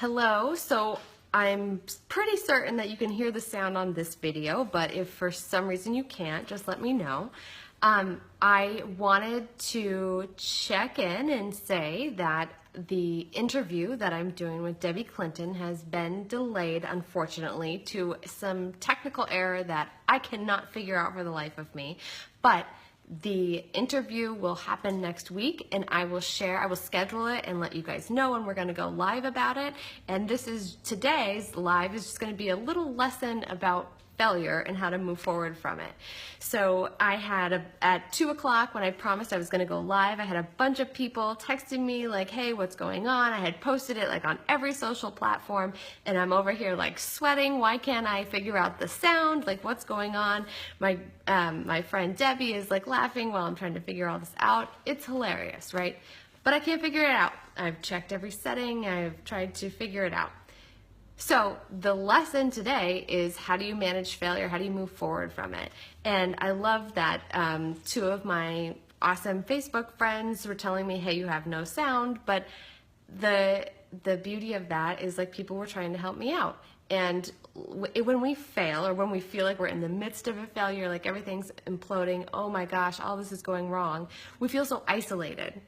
Hello, so I'm pretty certain that you can hear the sound on this video, but if for some reason you can't, just let me know. I wanted to check in and say that the interview that I'm doing with Debbie Clinton has been delayed, unfortunately, to some technical error that I cannot figure out for the life of me. But the interview will happen next week, and I will schedule it and let you guys know when we're going to go live about it. And today's live is just going to be a little lesson about failure and how to move forward from it. So I had at 2 o'clock, when I promised I was going to go live, I had a bunch of people texting me like, hey, what's going on? I had posted it like on every social platform, and I'm over here like sweating. Why can't I figure out the sound? Like, what's going on? My friend Debbie is like laughing while I'm trying to figure all this out. It's hilarious, right? But I can't figure it out. I've checked every setting. I've tried to figure it out. So the lesson today is, how do you manage failure? How do you move forward from it? And I love that two of my awesome Facebook friends were telling me, hey, you have no sound. But the beauty of that is, like, people were trying to help me out. And when we fail, or when we feel like we're in the midst of a failure, like everything's imploding, oh my gosh, all this is going wrong, we feel so isolated.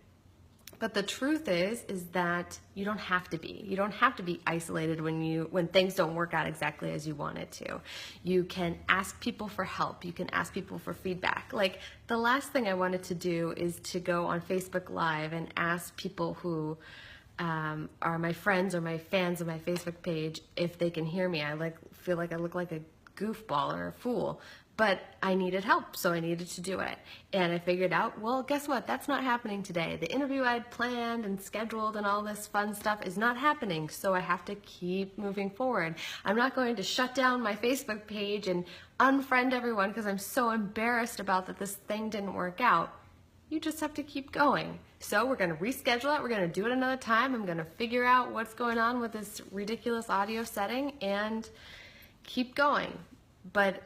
But the truth is that you don't have to be. You don't have to be isolated when things don't work out exactly as you want it to. You can ask people for help. You can ask people for feedback. Like, the last thing I wanted to do is to go on Facebook Live and ask people who are my friends or my fans of my Facebook page if they can hear me. I feel like I look like a goofball or a fool. But I needed help, so I needed to do it. And I figured out, well, guess what? That's not happening today. The interview I'd planned and scheduled and all this fun stuff is not happening, so I have to keep moving forward. I'm not going to shut down my Facebook page and unfriend everyone because I'm so embarrassed about that this thing didn't work out. You just have to keep going. So we're going to reschedule it. We're going to do it another time. I'm going to figure out what's going on with this ridiculous audio setting and keep going. But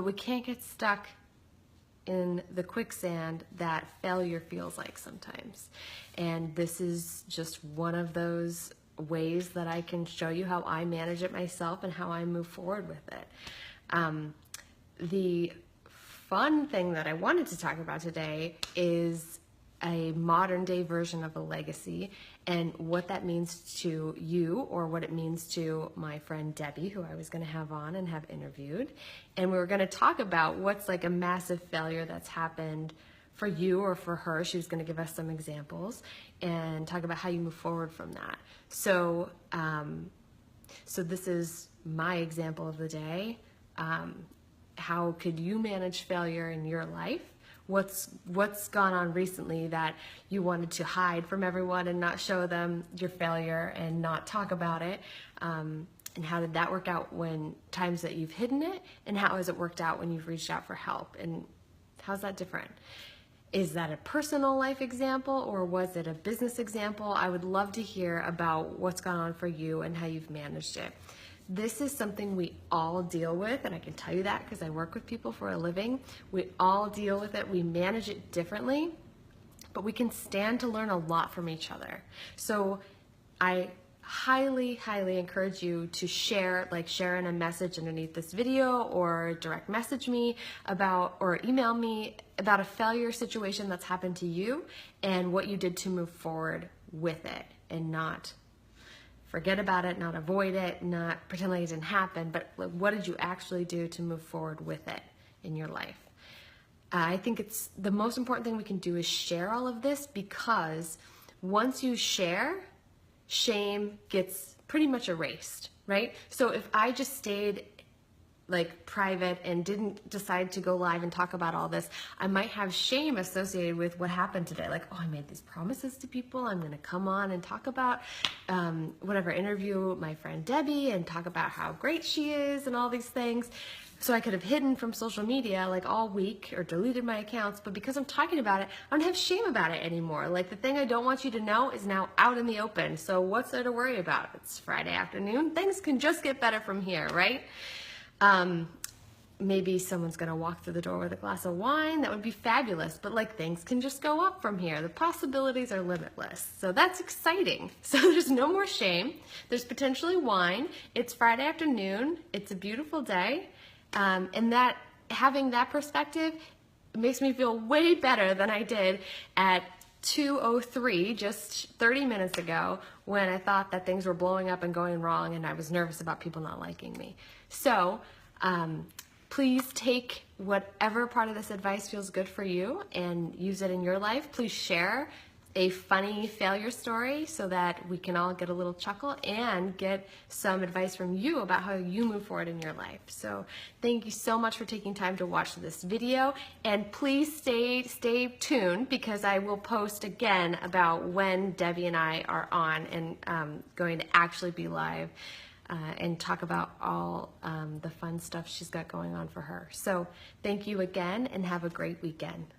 we can't get stuck in the quicksand that failure feels like sometimes. And this is just one of those ways that I can show you how I manage it myself and how I move forward with it. The fun thing that I wanted to talk about today is a modern day version of a legacy, and what that means to you, or what it means to my friend Debbie, who I was going to have on and have interviewed. And we were going to talk about what's like a massive failure that's happened for you or for her. She was going to give us some examples and talk about how you move forward from that. So this is my example of the day. How could you manage failure in your life? What's gone on recently that you wanted to hide from everyone and not show them your failure and not talk about it? And how did that work out when times that you've hidden it? And how has it worked out when you've reached out for help? And how's that different? Is that a personal life example, or was it a business example? I would love to hear about what's gone on for you and how you've managed it. This is something we all deal with, and I can tell you that because I work with people for a living. We all deal with it. We manage it differently, but we can stand to learn a lot from each other. So I highly, highly encourage you to share in a message underneath this video, or direct message me or email me about a failure situation that's happened to you and what you did to move forward with it, and not forget about it, not avoid it, not pretend like it didn't happen, but what did you actually do to move forward with it in your life? I think it's the most important thing we can do is share all of this, because once you share, shame gets pretty much erased, right? So if I just stayed like private and didn't decide to go live and talk about all this, I might have shame associated with what happened today. Like, oh, I made these promises to people. I'm going to come on and talk about interview my friend Debbie and talk about how great she is and all these things. So I could have hidden from social media like all week or deleted my accounts, but because I'm talking about it, I don't have shame about it anymore. Like, the thing I don't want you to know is now out in the open. So what's there to worry about? It's Friday afternoon. Things can just get better from here, right? maybe someone's gonna walk through the door with a glass of wine. That would be fabulous, but like things can just go up from here. The possibilities are limitless. So that's exciting. So there's no more shame. There's potentially wine. It's Friday afternoon. It's a beautiful day. And that having that perspective makes me feel way better than I did at 2:03, just 30 minutes ago, when I thought that things were blowing up and going wrong and I was nervous about people not liking me. So please take whatever part of this advice feels good for you and use it in your life. Please share a funny failure story so that we can all get a little chuckle and get some advice from you about how you move forward in your life. So thank you so much for taking time to watch this video, and please stay tuned, because I will post again about when Debbie and I are on and going to actually be live and talk about all the fun stuff she's got going on for her. So thank you again, and have a great weekend.